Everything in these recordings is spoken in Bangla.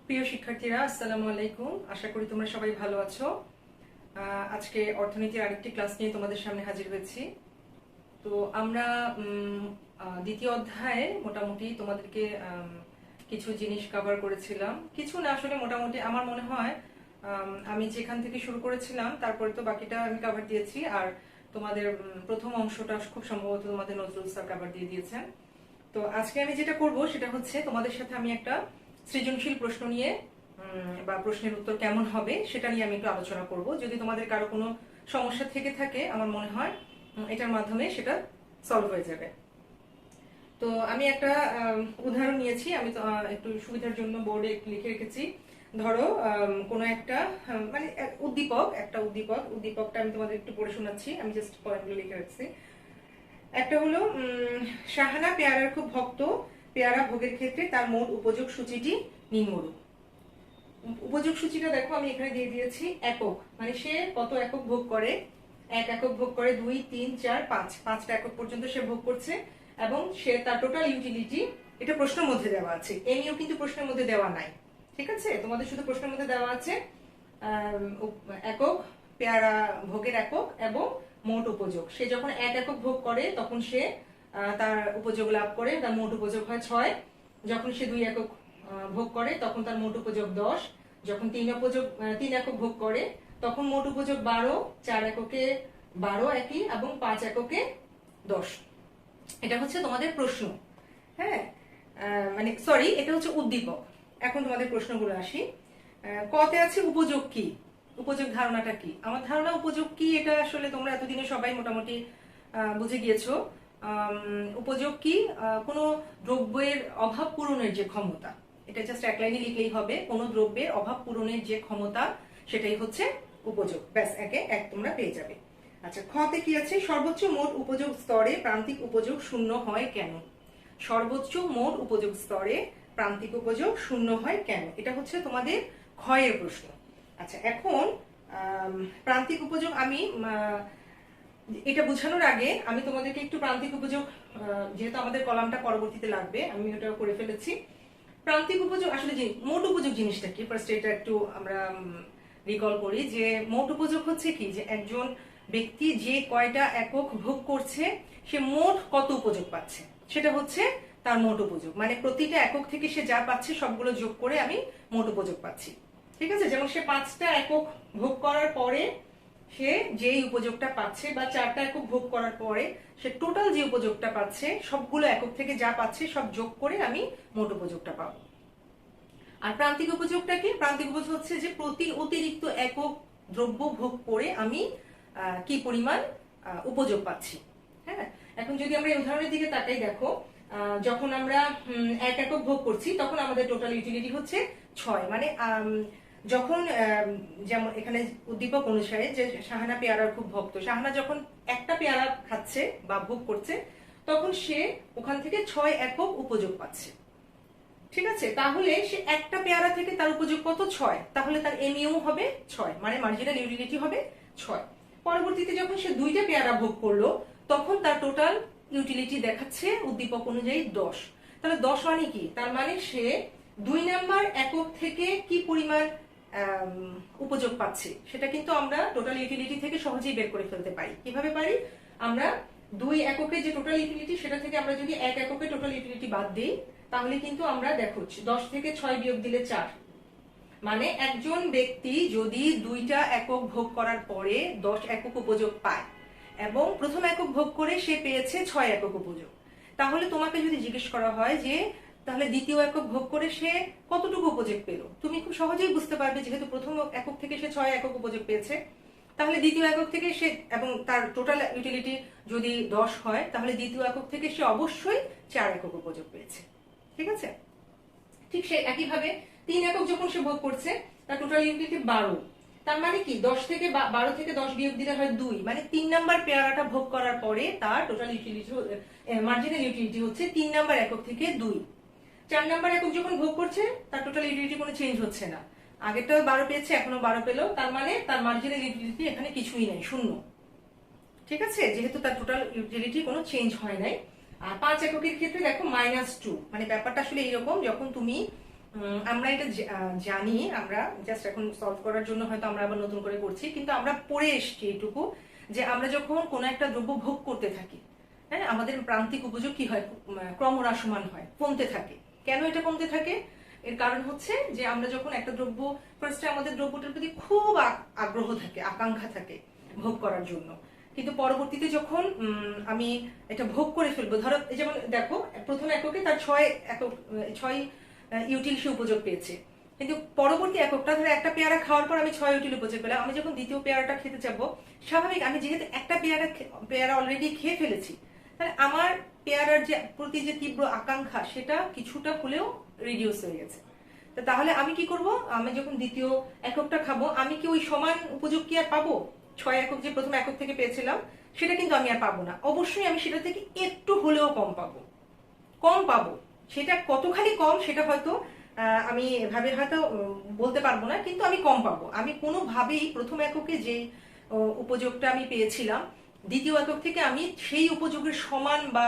প্রিয় শিক্ষার্থীরা, আসসালামু আলাইকুম। আশা করি তোমরা সবাই ভালো আছো। আজকে অর্থনীতির আরেকটি ক্লাস নিয়ে তোমাদের সামনে হাজির হয়েছি। তো আমরা দ্বিতীয় অধ্যায়ে মোটামুটি তোমাদেরকে কিছু জিনিস কভার করেছিলাম। কিছু না, আসলে মোটামুটি আমার মনে হয় আমি যেখান থেকে শুরু করেছিলাম তারপরে তো বাকিটা আমি কভার দিয়েছি। আর তোমাদের প্রথম অংশটা খুব সম্ভবত তোমাদের নজরুল স্যার কভার দিয়ে দিয়েছেন। তো আজকে আমি যেটা করব সেটা হচ্ছে তোমাদের সাথে আমি একটা সৃজনশীল প্রশ্ন নিয়ে বা প্রশ্নের উত্তর কেমন হবে সেটা নিয়ে আমি একটু আলোচনা করব। যদি তোমাদের কারো কোনো সমস্যা থেকে থাকে, আমার মনে হয় এটার মাধ্যমে সেটা সলভ হয়ে যাবে। তো আমি একটা উদাহরণ নিয়েছি, আমি তো একটু সুবিধার জন্য বোর্ডে লিখে রেখেছি। ধরো কোনো একটা মানে উদ্দীপকটা আমি তোমাদের একটু পড়ে শোনাচ্ছি। আমি জাস্ট পয়েন্টগুলো লিখে রাখছি। একটা হলো শাহানা পেয়ারার খুব ভক্ত, পেয়ারা ভোগের ক্ষেত্রে তার মোট উপযোগ সূচিটি নিম্নরূপ। উপযোগ সূচিটা দেখো আমি এখানে দিয়ে দিয়েছি একক, মানে সে কত একক ভোগ করে। 1 একক ভোগ করে, 2, 3, 4, 5, 5টা একক পর্যন্ত সে ভোগ করছে এবং সে তার টোটাল ইউটিলিটি, এটা প্রশ্নের মধ্যে দেওয়া আছে, এমনিও কিন্তু প্রশ্নের মধ্যে দেওয়া নাই। ঠিক আছে, তোমাদের শুধু প্রশ্নের মধ্যে দেওয়া আছে একক, পেয়ারা ভোগের একক এবং মোট উপযোগ। সে যখন 1 একক ভোগ করে তখন সে তার উপযোগ লাভ করে, তার মোট উপযোগ হয় 6। যখন সে 2 একক ভোগ করে তখন তার মোট উপযোগ 10। যখন 3 একক ভোগ করে তখন মোট উপযোগ 12, 4 এককে 12 একই এবং 5 এককে 10। এটা হচ্ছে তোমাদের প্রশ্ন। হ্যাঁ, মানে সরি, এটা হচ্ছে উদ্দীপক। এখন তোমাদের প্রশ্নগুলো আসি। কতে আছে উপযোগ কি, উপযোগ ধারণাটা কি। আমার ধারণা উপযোগ কি এটা আসলে তোমরা এতদিনে সবাই মোটামুটি বুঝে গিয়েছো। উপযোগ কি, কোনো দ্রব্যের অভাব পূরণের যে ক্ষমতা, এটা জাস্ট এক লাইনে লিখলেই হবে। কোনো দ্রব্যের অভাব পূরণের যে ক্ষমতা সেটাই হচ্ছে উপযোগ। ব্যাস, একে এক তোমরা পেয়ে যাবে। আচ্ছা, খতে কি আছে, সর্বোচ্চ মোট উপযোগ স্তরে প্রান্তিক উপযোগ শূন্য হয় কেন। সর্বোচ্চ মোট উপযোগ স্তরে প্রান্তিক উপযোগ শূন্য হয় কেন, এটা হচ্ছে তোমাদের ক্ষয়ের প্রশ্ন। আচ্ছা, এখন প্রান্তিক উপযোগ আমি এটা বোঝানোর আগে আমি তোমাদেরকে একটু প্রান্তিক উপযোগ, যেহেতু আমাদের কলামটা পরবর্তীতে লাগবে, আমি ওটা করে ফেলেছি। প্রান্তিক উপযোগ আসলে যে মোট উপযোগ জিনিসটা কি, ফার্স্ট এটা একটু আমরা রিকল করি। যে মোট উপযোগ হচ্ছে কি, যে একজন ব্যক্তি যে কয়টা একক ভোগ করছে সে মোট কত উপযোগ পাচ্ছে, সেটা হচ্ছে তার মোট উপযোগ। মানে প্রতিটা একক থেকে সে যা পাচ্ছে সবগুলো যোগ করে আমি মোট উপযোগ পাচ্ছি। ঠিক আছে, যেমন সে 5টা একক ভোগ করার পরে সে যেই উপযোগটা পাচ্ছে, বা 4টা একক ভোগ করার পরে সে টোটাল যে উপযোগটা পাচ্ছে, সবগুলো একক থেকে যা পাচ্ছে সব যোগ করে আমি মোট উপযোগটা পাবো। আর প্রান্তিক উপযোগটা কি, প্রান্তিক উপযোগ হচ্ছে যে প্রতি অতিরিক্ত একক দ্রব্য ভোগ করে আমি কি পরিমাণ উপযোগ পাচ্ছি। হ্যাঁ, এখন যদি আমরা এই উদাহরণের দিকে তাকাই, দেখো যখন আমরা 1 একক ভোগ করছি তখন আমাদের টোটাল ইউটিলিটি হচ্ছে 6। মানে যখন যেমন এখানে উদ্দীপক অনুসারে যে শাহানা পেয়ারার খুব ভক্ত, শাহানা যখন একটা পেয়ারা খাচ্ছে বা ভোগ করছে তখন সে ওখান থেকে 6 একক উপযোগ পাচ্ছে। ঠিক আছে, তাহলে সে একটা পেয়ারা থেকে তার উপযোগ কত, 6। তাহলে তার এমইউ হবে 6, মানে মার্জিনাল ইউটিলিটি হবে 6। পরবর্তীতে যখন সে 2টা পেয়ারা ভোগ করলো তখন তার টোটাল ইউটিলিটি দেখাচ্ছে উদ্দীপক অনুযায়ী 10। তাহলে 10 মানে কি, তার মানে সে 2 নাম্বার একক থেকে কি পরিমাণ উপযোগ পাচ্ছে সেটা কিন্তু আমরা টোটাল ইউটিলিটি থেকে সহজেই বের করে ফেলতে পারি। কিভাবে পারি, আমরা 2 এককের যে টোটাল ইউটিলিটি সেটা থেকে আমরা যদি 1 এককের টোটাল ইউটিলিটি বাদ দিই তাহলে কিন্তু আমরা দেখো 10 থেকে 6 বিয়োগ দিলে 4, মানে একজন ব্যক্তি যদি 2টা একক ভোগ করার পরে 10 একক উপযোগ পায় এবং প্রথম একক ভোগ করে সে পেয়েছে 6 একক উপযোগ, তাহলে তোমাকে যদি জিজ্ঞেস করা হয় যে তাহলে দ্বিতীয় একক ভোগ করে সে কতটুকু উপযোগ পেল, তুমি খুব সহজেই বুঝতে পারবে যেহেতু প্রথম একক থেকে সে 6 একক উপযোগ পেয়েছে, তাহলে দ্বিতীয় একক থেকে সে, এবং তার টোটাল ইউটিলিটি যদি 10 হয় তাহলে দ্বিতীয় একক থেকে সে অবশ্যই 4 একক উপযোগ পেয়েছে। ঠিক আছে, ঠিক সে একইভাবে 3 একক যখন সে ভোগ করছে তার টোটাল ইউটিলিটি 12, তার মানে কি 10 থেকে 12 থেকে 10 বিয়োগ দিলে হয় 2, মানে 3 নাম্বার পেয়ারাটা ভোগ করার পরে তার টোটাল ইউটিলিটি মার্জিনাল ইউটিলিটি হচ্ছে 3 নাম্বার একক থেকে 2। 4 নাম্বার একক যখন ভোগ করছে তার টোটাল ইউটিলিটি কোনো চেঞ্জ হচ্ছে না, আগেরটাও 12 পেয়েছে এখনো 12 পেলো, তার মানে তার মার্জিনাল ইউটিলিটি এখানে কিছুই নাই, শূন্য। ঠিক আছে, যেহেতু তার টোটাল ইউটিলিটি কোনো চেঞ্জ হয় নাই। আর 5 এককের ক্ষেত্রে দেখো -2, মানে ব্যাপারটা আসলে এইরকম, যখন তুমি আমরা এটা জানি, আমরা জাস্ট এখন সলভ করার জন্য হয়তো আমরা আবার নতুন করে করছি, কিন্তু আমরা পড়ে এসছি এইটুকু যে আমরা যখন কোনো একটা দ্রব্য ভোগ করতে থাকি, হ্যাঁ, আমাদের প্রান্তিক উপযোগ কি হয়, ক্রমহ্রাসমান হয়, কমতে থাকে। কেন এটা কমতে থাকে? এর কারণ হচ্ছে যে আমরা যখন একটা দ্রব্য, ফার্স্টে আমাদের দ্রব্যটার প্রতি খুব আগ্রহ থাকে, আকাঙ্ক্ষা থাকে ভোগ করার জন্য, কিন্তু পরবর্তীতে যখন আমি এটা ভোগ করে ফেলবো, ধরো যেমন দেখো প্রথম এককে তার 6 ইউটিল উপযোগ পেয়েছে, কিন্তু পরবর্তী এককটা ধরো একটা পেয়ারা খাওয়ার পর আমি 6 ইউটিল উপযোগ পেলাম, আমি যখন দ্বিতীয় পেয়ারাটা খেতে যাবো, স্বাভাবিক আমি যেহেতু একটা পেয়ারা অলরেডি খেয়ে ফেলেছি, তাহলে আমার পেয়ারার যে প্রতি যে তীব্র আকাঙ্ক্ষা সেটা কিছুটা হলেও রিডিউস হয়ে গেছে। তাহলে আমি কি করব, আমি যখন দ্বিতীয় এককটা খাবো, আমি কি ওই সমান উপযোগ কি আর পাবো? 6 একক যে প্রথম একক থেকে পেয়েছিলাম সেটা কিন্তু আমি আর পাবো না, অবশ্যই আমি সেটা থেকে একটু হলেও কম পাবো। সেটা কতখানি কম সেটা হয়তো আমি এভাবে হয়তো বলতে পারবো না, কিন্তু আমি কম পাবো। আমি কোনোভাবেই প্রথম এককে যে উপযোগটা আমি পেয়েছিলাম, দ্বিতীয় একক থেকে আমি সেই উপযোগের সমান বা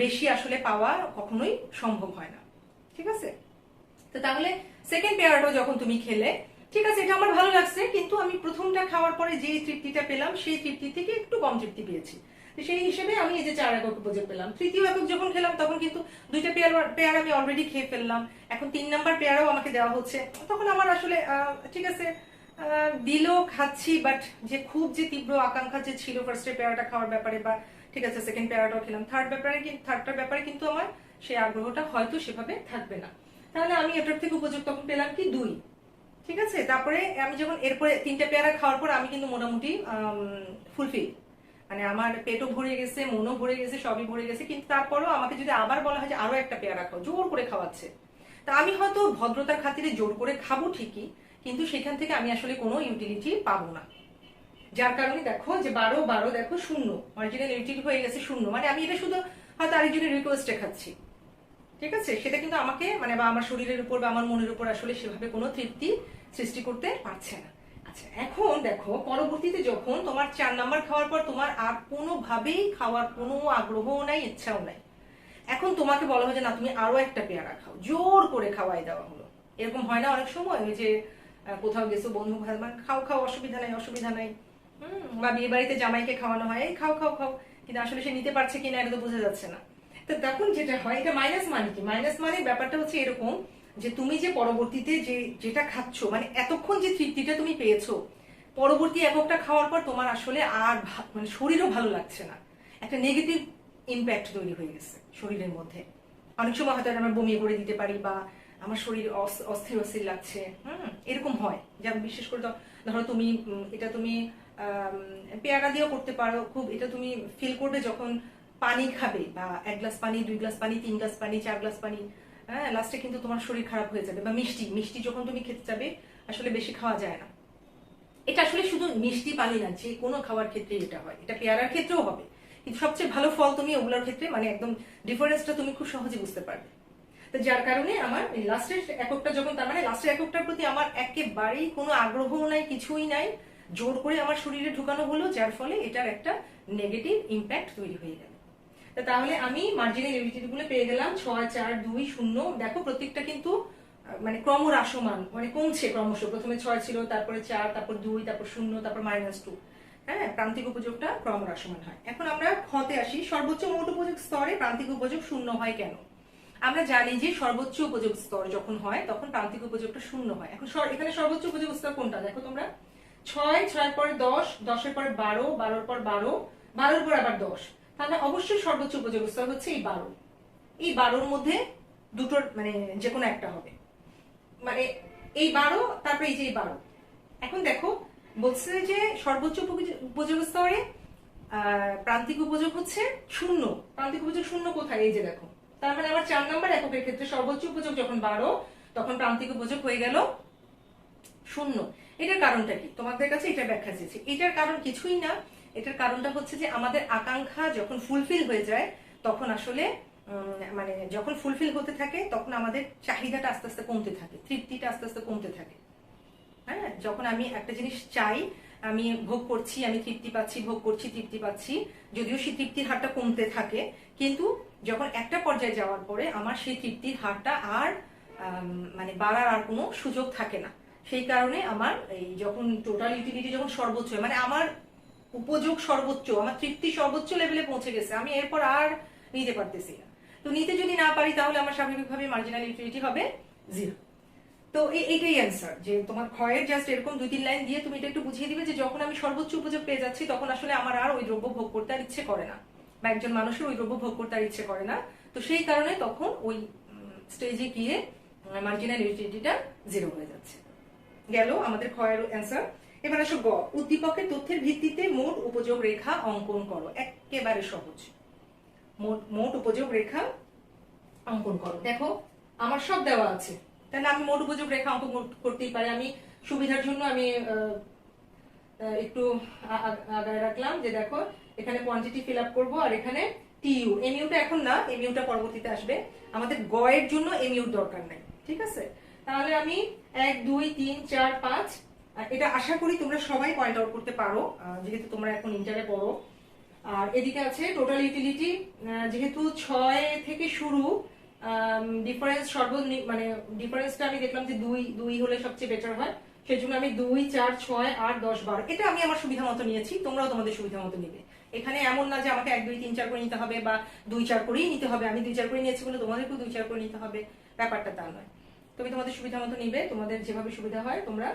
বেশি আসলে পাওয়া কখনোই সম্ভব হয় না। ঠিক আছে? তো তাহলে সেকেন্ড পেয়ারটাও যখন তুমি খেলে, ঠিক আছে এটা আমার ভালো লাগছে, কিন্তু আমি প্রথমটা খাওয়ার পরে যে তৃপ্তিটা পেলাম সেই তৃপ্তি থেকে একটু কম তৃপ্তি পেয়েছি, সেই হিসেবে আমি এই যে 4 একক উপযোগ পেলাম। তৃতীয় একক যখন খেলাম তখন কিন্তু 2টা পেয়ার আমি অলরেডি খেয়ে ফেললাম, এখন 3 নাম্বার পেয়ারও আমাকে দেওয়া হচ্ছে, তখন আমার আসলে ঠিক আছে দিলেও খাচ্ছি, বাট যে খুব যে তীব্র আকাঙ্ক্ষা যে ছিল ফার্স্টে পেয়ারাটা খাওয়ার ব্যাপারে, বা ঠিক আছে সেকেন্ড পেয়ারাটাও খেলাম, থার্ডটার ব্যাপারে কিন্তু আমার সেই আগ্রহটা হয়তো সেভাবে থাকবে না। তাহলে আমি এটার থেকে উপযোগ তখন পেলাম কি 2। ঠিক আছে, তারপরে আমি যখন এরপরে 3টা পেয়ারা খাওয়ার পর আমি কিন্তু মোটামুটি ফুলফিল, মানে আমার পেটও ভরে গেছে, মনও ভরে গেছে, সবই ভরে গেছে, কিন্তু তারপরেও আমাকে যদি আবার বলা হয় যে আরো একটা পেয়ারা খাও, জোর করে খাওয়াচ্ছে, তা আমি হয়তো ভদ্রতার খাতিরে জোর করে খাবো ঠিকই, কিন্তু সেখান থেকে আমি আসলে কোনো ইউটিলিটি পাবো না। যার কারণে দেখো যে 12 দেখো 0, অরিজিনাল ইউটিলিটি হয়ে গেছে 0, মানে আমি এটা শুধু হয়তো আরেকজনের রিকোয়েস্টে খাচ্ছি। ঠিক আছে, সেটা কিন্তু আমাকে মানে বা আমার শরীরের উপর বা আমার মনের উপর আসলে সেভাবে কোনো তৃপ্তি সৃষ্টি করতে পারছে না। আচ্ছা, এখন দেখো পরবর্তীতে যখন তোমার 4 নাম্বার খাওয়ার পর তোমার আর কোনোভাবেই খাওয়ার কোনো আগ্রহও নাই, ইচ্ছাও নাই, এখন তোমাকে বলা হয় যে না তুমি আরো একটা পেয়ারা খাও, জোর করে খাওয়াই দেওয়া হলো। এরকম হয় না অনেক সময়, ওই যে কোথাও গেছো বন্ধু খাও অসুবিধা নাই, বা বিয়ে বাড়িতে জামাইকে খাওয়ানো হয় এই খাও, কিন্তু আসলে সে নিতে পারছে কিনা এটা তো বোঝা যাচ্ছে না। তো তখন যেটা হয়, এটা মাইনাস মানে কি, মাইনাস মানে ব্যাপারটা হচ্ছে এরকম যে তুমি যে পরবর্তীতে যেটা খাচ্ছ, মানে এতক্ষণ যে তৃপ্তিটা তুমি পেয়েছো, পরবর্তী এককটা খাওয়ার পর তোমার আসলে আর মানে শরীরও ভালো লাগছে না, একটা নেগেটিভ ইম্প্যাক্ট তৈরি হয়ে গেছে শরীরের মধ্যে। অনেক সময় হয়তো আমার বমি করে দিতে পারি, বা আমার শরীর অস্থির লাগছে, এরকম হয়। যেমন বিশেষ করে ধরো তুমি এটা তুমি পেয়ারা দিয়েও করতে পারো, খুব এটা তুমি ফিল করবে যখন পানি খাবে, বা 1 গ্লাস পানি, 2 গ্লাস পানি, 3 গ্লাস পানি, 4 গ্লাস পানি, হ্যাঁ, লাস্টে কিন্তু তোমার শরীর খারাপ হয়ে যাবে। বা মিষ্টি যখন তুমি খেতে যাবে, আসলে বেশি খাওয়া যায় না। এটা আসলে শুধু মিষ্টি পানি না, যে কোনো খাওয়ার ক্ষেত্রে এটা হয়, এটা পেয়ারার ক্ষেত্রেও হবে, কিন্তু সবচেয়ে ভালো ফল তুমি ওগুলোর ক্ষেত্রে মানে একদম ডিফারেন্সটা তুমি খুব সহজে বুঝতে পারবে। তো যার কারণে আমার লাস্টের এককটা যখন, তার মানে লাস্টের এককটার প্রতি আমার একেবারেই কোনো আগ্রহ নাই, কিছুই নাই, জোর করে আমার শরীরে ঢুকানো হলো, যার ফলে এটার একটা নেগেটিভ ইম্প্যাক্ট তৈরি হয়ে গেল। তাহলে আমি মার্জিনাল ইউটিলিটি গুলো পেয়ে গেলাম 6, 4, 2, 0। দেখো প্রত্যেকটা কিন্তু মানে ক্রমহ্রাসমান, মানে কমছে ক্রমশ, প্রথমে 6 ছিল, তারপরে 4, তারপর 2, তারপর 0, তারপর -2, হ্যাঁ, প্রান্তিক উপযোগটা ক্রমহ্রাসমান হয়। এখন আমরা খতে আসি, সর্বোচ্চ মোট উপযোগ স্তরে প্রান্তিক উপযোগ 0 হয় কেন? আমরা জানি যে সর্বোচ্চ উপযোগ স্তর যখন হয় তখন প্রান্তিক উপযোগটা 0 হয়। এখন এখানে সর্বোচ্চ উপযোগ স্তর কোনটা দেখো তোমরা, 6 পরে 10, 10 পরে 12, 12 পর 12, 12 পর আবার 10, তাহলে অবশ্যই সর্বোচ্চ উপযোগ স্তর হচ্ছে এই 12। এই 12-র মধ্যে দুটোর মানে যে কোনো একটা হবে, মানে এই 12 তারপরে এই যে এই 12। এখন দেখো বলছে যে সর্বোচ্চ উপযোগ স্তরে প্রান্তিক উপযোগ হচ্ছে 0। প্রান্তিক উপযোগ 0 কোথায়, এই যে দেখো, তার মানে আমার 4 নাম্বার এককের ক্ষেত্রে সর্বোচ্চ উপযোগ যখন 12, তখন প্রান্তিক উপযোগ হয়ে গেল 0। এটার কারণটা কি, তোমাদের কাছে এটা ব্যাখ্যা চেয়েছি। এটার কারণ কিছুই না, এটার কারণটা হচ্ছে যে আমাদের আকাঙ্ক্ষা যখন ফুলফিল হয়ে যায়, তখন আসলে মানে যখন ফুলফিল হতে থাকে তখন আমাদের চাহিদাটা আস্তে আস্তে কমতে থাকে, তৃপ্তিটা আস্তে আস্তে কমতে থাকে। হ্যাঁ, যখন আমি একটা জিনিস চাই, আমি ভোগ করছি, আমি তৃপ্তি পাচ্ছি, ভোগ করছি, তৃপ্তি পাচ্ছি, যদিও সেই তৃপ্তির হারটা কমতে থাকে, কিন্তু যখন একটা পর্যায়ে যাওয়ার পরে আমার সেই তৃপ্তির হারটা আর মানে বাড়ার আর কোনো সুযোগ থাকে না। সেই কারণে আমার এই যখন টোটাল ইউটিলিটি যখন সর্বোচ্চ মানে আমার উপযোগ সর্বোচ্চ, আমার তৃপ্তি সর্বোচ্চ লেভেলে পৌঁছে গেছে, আমি এরপর আর নিতে পারতেছি না। তো নিতে যদি না পারি তাহলে আমার স্বাভাবিকভাবে মার্জিনাল ইউটিলিটি হবে 0। তো এইটাই অ্যান্সার, যে তোমার ক্ষয়ের জাস্ট এরকম 2-3 লাইন দিয়ে তুমি এটা একটু বুঝিয়ে দিবে যে যখন আমি সর্বোচ্চ উপযোগ পেয়ে যাচ্ছি তখন আসলে আমার আর ওই দ্রব্য ভোগ করতে আর ইচ্ছে করে না, বা একজন মানুষের ওই দ্রব্য ভোগ করতে আর ইচ্ছে করে না। তো সেই কারণে তখন ওই স্টেজে গিয়ে মার্জিনাল ইউটিলিটিটা 0 হয়ে যাচ্ছে। গেল আমাদের ক্ষয়ের অ্যান্সার। এবার আসো গ, উদ্দীপকের তথ্যের ভিত্তিতে মোট উপযোগ রেখা অঙ্কন করো। একেবারে সহজ, মোট উপযোগ রেখা অঙ্কন করো। দেখো আমার সব দেওয়া আছে, তাহলে আমি মোট উপযোগ রেখা অঙ্কন করতেই পারি। আমি সুবিধার জন্য আমি একটু আগায় রাখলাম যে দেখো এখানে কোয়ান্টিটি ফিল আপ করবো, আর এখানে টিইউ, এমইউটা এখন না, এমইউটা পরবর্তীতে আসবে। আমাদের গ এর জন্য এমইউর দরকার নাই, ঠিক আছে? তাহলে আমি 1 2 3 4 5, এটা আশা করি তোমরা সবাই পয়েন্ট আউট করতে পারো যেহেতু তোমরা এখন ইন্টারে পড়ো। আর এদিকে আছে টোটাল ইউটিলিটি, যেহেতু 6 থেকে শুরু, ডিফারেন্স মানে ডিফারেন্সটা আমি দেখলাম যে 2 হলে সবচেয়ে বেটার হয়, সেই জন্য আমি 2 4 6 8 10 12 এটা আমি আমার সুবিধা মতো নিয়েছি, তোমরাও তোমাদের সুবিধা মতো নিবে। এখানে এমন না যে আমাকে 1 2 3 4 করে নিতে হবে বা 2 4 করেই নিতে হবে, আমি 2 4 করে নিয়েছি বলে তোমাদেরকেও 2 4 করে নিতে হবে, ব্যাপারটা তা নয়। তুমি তোমাদের সুবিধা মতো নিবে, তোমাদের যেভাবে সুবিধা হয় তোমরা।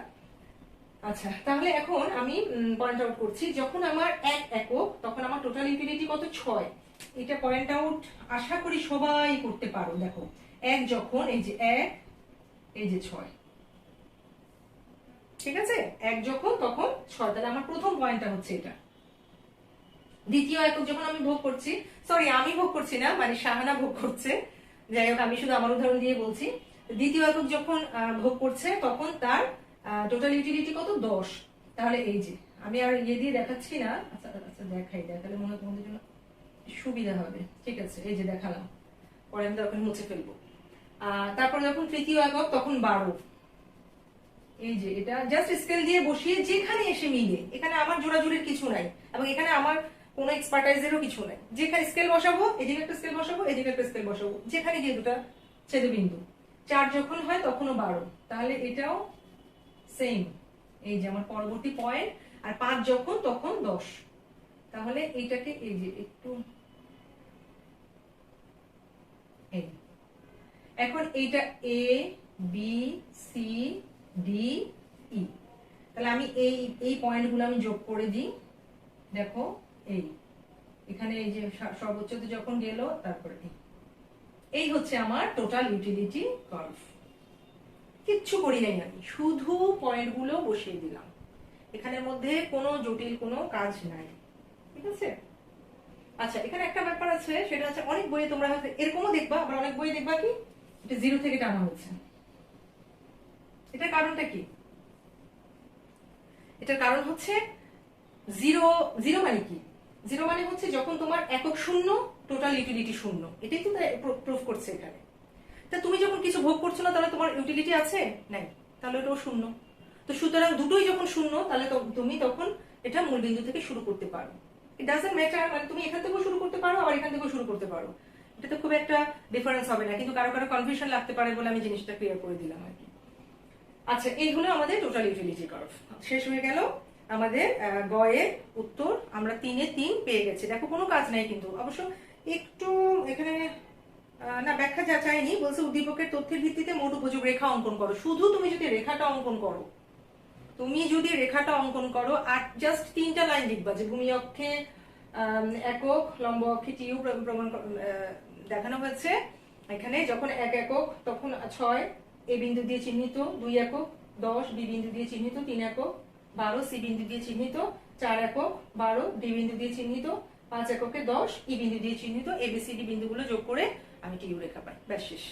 আচ্ছা, তাহলে এখন আমি পয়েন্ট আউট করছি, যখন আমার 1 একক তখন আমার টোটাল ইউটিলিটি কত? 6। এটা পয়েন্ট আউট আশা করি সবাই করতে পারো। দেখো 1 যখন, এই যে 1, এই যে 6, ঠিক আছে? 1 যখন তখন 6, তাহলে আমার প্রথম পয়েন্টটা হচ্ছে এটা। দ্বিতীয় একক যখন আমি ভোগ করছি, সরি আমি ভোগ করছি না, মানে শাহানা ভোগ করছে, যাই হোক আমি শুধু আমার উদাহরণ দিয়ে বলছি। দ্বিতীয় একক যখন ভোগ করছে তখন তার টোটাল ইউটিলিটি কত? 10। তাহলে এই যে আমি আর ইয়ে দিয়ে দেখাচ্ছি না, আচ্ছা আচ্ছা দেখালে মনে হয় তোমাদের জন্য সুবিধা হবে, ঠিক আছে? এই যে দেখালাম, পরে আমি তখন মুছে ফেলবো। তারপর যখন তৃতীয় একক তখন 12, এই যে এটা জাস্ট স্কেল দিয়ে বসিয়ে যেখানে এসে মিলে, এখানে আমার জোড়াজুড়ির কিছু নাই এবং এখানে আমার কোনো এক্সপার্টাইজেরও কিছু নাই, যেখানে স্কেল বসাবো, এদিকে একটা স্কেল বসাবো, এদিকে একটা স্কেল বসাবো, যেখানে গিয়ে দুটা ছেদবিন্দু। 4 যখন হয় তখনও 12, তাহলে এটাও সেম, এই যে আমার পরবর্তী পয়েন্ট। আর 5 যখন তখন 10, তাহলে এইটাকে এই যে একটু এই, এখন এইটা A B C D E, তাহলে আমি এই পয়েন্টগুলো আমি যোগ করে দিই। দেখো এই এখানে এই যে সর্বোচ্চতে যখন গেল, তারপরে এই হচ্ছে আমার টোটাল ইউটিলিটি কার্ভ। কিচ্ছু করি নাই, আমি শুধু পয়েন্টগুলো বসিয়ে দিলাম, এখানের মধ্যে কোনো জটিল কোনো কাজ নাই, ঠিক আছে? আচ্ছা, এখানে একটা ব্যাপার আছে, সেটা হচ্ছে অনেক বইয়ে তোমরা হয়তো এরকমও দেখবা, আবার অনেক বইয়ে দেখবা কি এটা 0 থেকে টানা হচ্ছে। এটার কারণটা কি? এটার কারণ হচ্ছে 0 মানে কি? 0 মানে হচ্ছে যখন তোমার একক শূন্য, টোটাল ইউটিলিটি শূন্য, এটাই তো প্রুফ করছে এখানে। তা তুমি যখন কিছু ভোগ করছো না, তাহলে তোমার ইউটিলিটি আছে নাই, তাহলে এটাও শূন্য। তো সুতরাং দুটোই যখন শূন্য, তাহলে তুমি তখন এটা মূল বিন্দু থেকে শুরু করতে পারো। ইট ডাজন্ট ম্যাটার, মানে তুমি এখান থেকেও শুরু করতে পারো, আবার এখান থেকেও শুরু করতে পারো, এটা তো খুব একটা ডিফারেন্স হবে না, কিন্তু কারো কারো কনফিউশন লাগতে পারে বলে আমি জিনিসটা ক্লিয়ার করে দিলাম আর কি। আচ্ছা, এই হলো আমাদের টোটাল ইউটিলিটি কার্ভ। শেষ হয়ে গেল আমাদের গ এর উত্তর। আমরা 3 এ 3 পেয়ে গেছি। দেখো কোনো কাজ নাই, কিন্তু অবশ্য একটু এখানে না ব্যাখ্যা যা চাইনি, বলছে উদ্দীপকের তথ্যের ভিত্তিতে মোট উপযোগ রেখা অঙ্কন করো। শুধু তুমি যদি রেখাটা অঙ্কন করো, আর জাস্ট 3টা লাইন লিখবা যে ভূমি অক্ষে একক, লম্ব অক্ষে টিউ প্রমাণ দেখানো হয়েছে। এখানে যখন 1 একক তখন 6 এ বিন্দু দিয়ে চিহ্নিত, 2 একক 10 বি বিন্দু দিয়ে চিহ্নিত, 3 একক 12 সি বিন্দু দিয়ে চিহ্নিত, 4 একক 12 ডি বিন্দু দিয়ে চিহ্নিত, 5 এককে 10 ই বিন্দু দিয়ে চিহ্নিত, এবিসিডি বিন্দুগুলো যোগ করে আমি টিউ রেখা পাই, ব্যাস শেষ।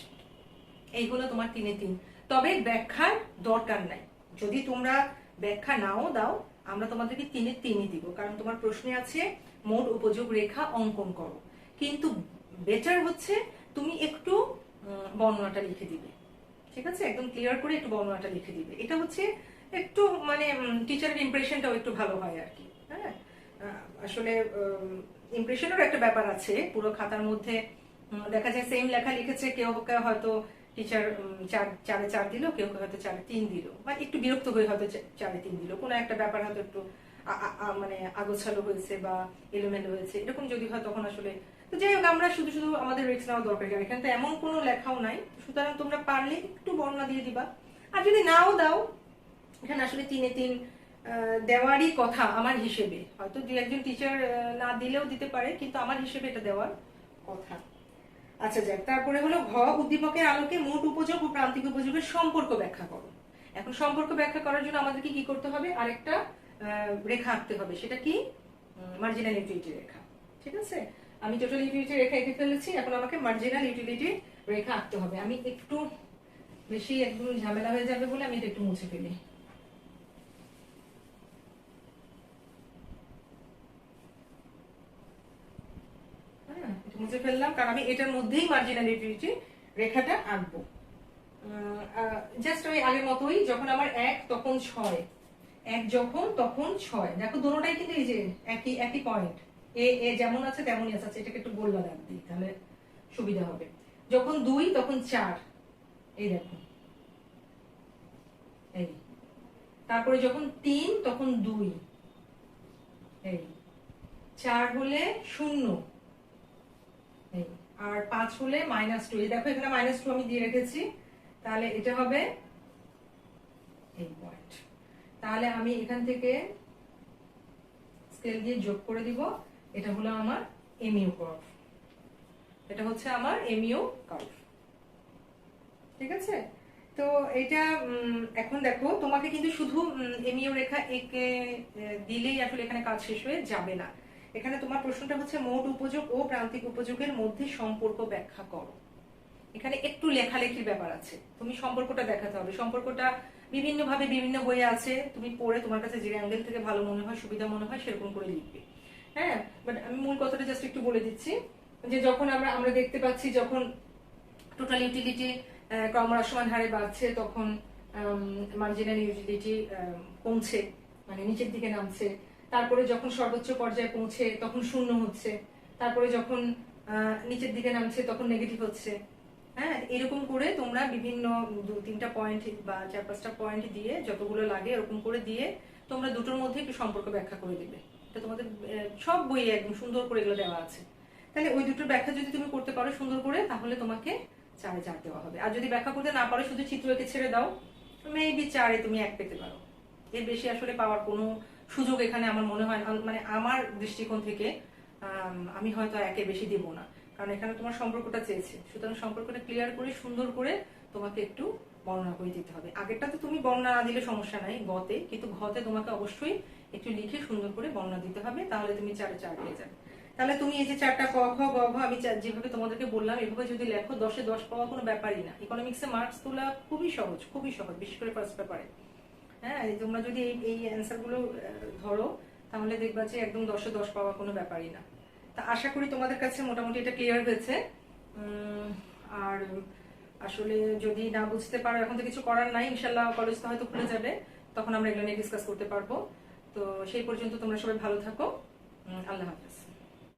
এই হলো তোমার 3 এ 3। তবে ব্যাখ্যার দরকার নাই, যদি তোমরা ব্যাখ্যা নাও দাও আমরা তোমাদেরকে 3 এ 3ই দিব, কারণ তোমার প্রশ্নে আছে মোট উপযোগ রেখা অঙ্কন করো। কিন্তু বেটার হচ্ছে তুমি একটু বর্ণনাটা লিখে দিবে, ঠিক আছে? একদম ক্লিয়ার করে একটু বর্ণনাটা লিখে দিবে, এটা হচ্ছে একটু মানে টিচারের ইমপ্রেশনটাও একটু ভালো হয় আর কি। হ্যাঁ, আসলে ইমপ্রেশনেরও একটা ব্যাপার আছে। পুরো খাতার মধ্যে দেখা যায় সেম লেখা লিখেছে, কেউ হয়তো টিচার 4-4 দিল, কেউ কেউ হয়তো 4-3 দিল, মানে একটু বিরক্ত হয়ে হয়তো 4-3 দিল, কোনো একটা ব্যাপার হয়তো একটু মানে আগোছালো হয়েছে বা এলোমেলো হয়েছে, এরকম যদি হয় তখন আসলে তো যাই হোক, আমরা শুধু শুধু আমাদের রিস্ক নেওয়া দরকার, এখানে তো এমন কোনো লেখাও নাই, সুতরাং তোমরা পারলে একটু বর্ণনা দিয়ে দিবা। আর যদি নাও দাও, এখানে আসলে 3-3 দেওয়ারই কথা আমার হিসেবে, হয়তো দু একজন টিচার না দিলেও দিতে পারে, কিন্তু আমার হিসেবে এটা দেওয়ার কথা। আচ্ছা যাক, তারপরে হলো ঘ, উদ্দীপকের আলোকে মোট উপযোগ ও প্রান্তিক উপযোগের সম্পর্ক ব্যাখ্যা করো। এখন সম্পর্ক ব্যাখ্যা করার জন্য আমাদেরকে কি করতে হবে, আরেকটা রেখা আঁকতে হবে, সেটা কি মার্জিনাল ইউটিলিটি রেখা। ঠিক আছে, আমি টোটাল ইউটিলিটি রেখা এঁকে ফেলেছি, এখন আমাকে মার্জিনাল ইউটিলিটি রেখা আঁকতে হবে। আমি একটু বেশি একদম ঝামেলা হয়ে যাবে বলে আমি এটা একটু মুছে ফেলি। মুছে ফেললাম, কারণ আমি এটার মধ্যেই মার্জিনাল ইউটিলিটি রেখাটা আঁকবো। জাস্ট ওই আগের মতোই, যখন আমার 1 তখন 6, 1 যখন তখন 6, দেখো দুটোটাই কিন্তু এই যে একই একই পয়েন্ট, এ এ যেমন আছে তেমনই আছে। এটাকে একটু গোল দাগ দিই, তাহলে সুবিধা হবে। যখন 2 তখন 4, এই দেখো এই। তারপরে যখন 3 তখন 2, এই। 4 হলে 0, এই। আর 5 হলে -2, এই দেখো এখানে -2 আমি দিয়ে রেখেছি, তাহলে এটা হবে এই পয়েন্ট। তাহলে আমি এখান থেকে স্কেল দিয়ে যোগ করে দিব, এটা হলো আমার এমইউ কার্ভ, এটা হচ্ছে আমার এমইউ কার্ভ। ঠিক আছে, তো এটা এখন দেখো, তোমাকে কিন্তু শুধু এমইউ রেখা এঁকে দিলেই আসলে এখানে কাজ শেষ হয়ে যাবে না। এখানে তোমার প্রশ্নটা হচ্ছে মোট উপযোগ ও প্রান্তিক উপযোগের মধ্যে সম্পর্ক ব্যাখ্যা করো। এখানে একটু লেখালেখির ব্যাপার আছে, তুমি সম্পর্কটা দেখাতে হবে। সম্পর্কটা বিভিন্ন ভাবে বিভিন্ন বইয়ে আছে, তুমি পড়ে তোমার কাছে যে অ্যাঙ্গেল থেকে ভালো মনে হয়, সুবিধা মনে হয়, সেরকম করে লিখবে। হ্যাঁ, বাট আমি মূল কথাটা জাস্ট একটু বলে দিচ্ছি, যে যখন আমরা দেখতে পাচ্ছি যখন টোটাল ইউটিলিটি ক্রমহ্রাসমান হারে বাড়ছে, তখন মার্জিনাল ইউটিলিটি কমছে, মানে নিচের দিকে নামছে। তারপরে যখন সর্বোচ্চ পর্যায়ে পৌঁছে তখন 0 হচ্ছে, তারপরে যখন নিচের দিকে নামছে তখন নেগেটিভ হচ্ছে। হ্যাঁ, এরকম করে তোমরা বিভিন্ন 2-3টা পয়েন্ট বা 4-5টা পয়েন্ট দিয়ে, যতগুলো লাগে এরকম করে দিয়ে তোমরা দুটোর মধ্যে একটু সম্পর্ক ব্যাখ্যা করে দিবে। এটা তোমাদের সব বইয়ে একদম সুন্দর করে এগুলো দেওয়া আছে। তাহলে ওই দুটোর ব্যাখ্যা যদি তুমি করতে পারো সুন্দর করে, তাহলে তোমাকে 4-4 দেওয়া হবে। আর যদি ব্যাখ্যা করতে না পারো, শুধু চিত্র এঁকে ছেড়ে দাও, মেবি 4-এ তুমি 1 পেতে পারো। এর বেশি আসলে পাওয়ার কোনো সুযোগ এখানে আমার মনে হয়, মানে আমার দৃষ্টিকোণ থেকে আমি হয়তো 1-এ বেশি দেব না, কারণ এখানে তোমার সম্পর্কটা চেয়েছে। সুতরাং সম্পর্কটা ক্লিয়ার করে সুন্দর করে তোমাকে একটু বর্ণনা করে দিতে হবে। আগেরটাতে তুমি বর্ণনা না দিলে সমস্যা নাই গতে, কিন্তু ঘতে তোমাকে অবশ্যই একটু লিখে সুন্দর করে বর্ণনা দিতে হবে, তাহলে তুমি 4-4 পেয়ে যাবে। তাহলে তুমি এই যে 4টা ক খ গ ঘ আমি যেভাবে তোমাদেরকে বললাম, এভাবে যদি লেখো, 10-এ 10 পাওয়া কোনো ব্যাপারই না। ইকোনমিক্সে মার্কস তোলা খুবই সহজ, খুবই সহজ, বিশেষ করে ফার্স্ট পেপারে। হ্যাঁ, তোমরা যদি এই অ্যান্সার গুলো ধরো, তাহলে দেখবা যে একদম 10-এ 10 পাওয়া কোনো ব্যাপারই না। তা আশা করি তোমাদের কাছে মোটামুটি এটা ক্লিয়ার হয়েছে। আর আসলে যদি না বুঝতে পারো, এখন তো কিছু করার নাই, ইনশাল্লাহ কলেজ তো হয়তো খুলে যাবে, তখন আমরা এগুলো নিয়ে ডিসকাস করতে পারবো। তো সেই পর্যন্ত তোমরা সবাই ভালো থাকো, আল্লাহ হাফেজ।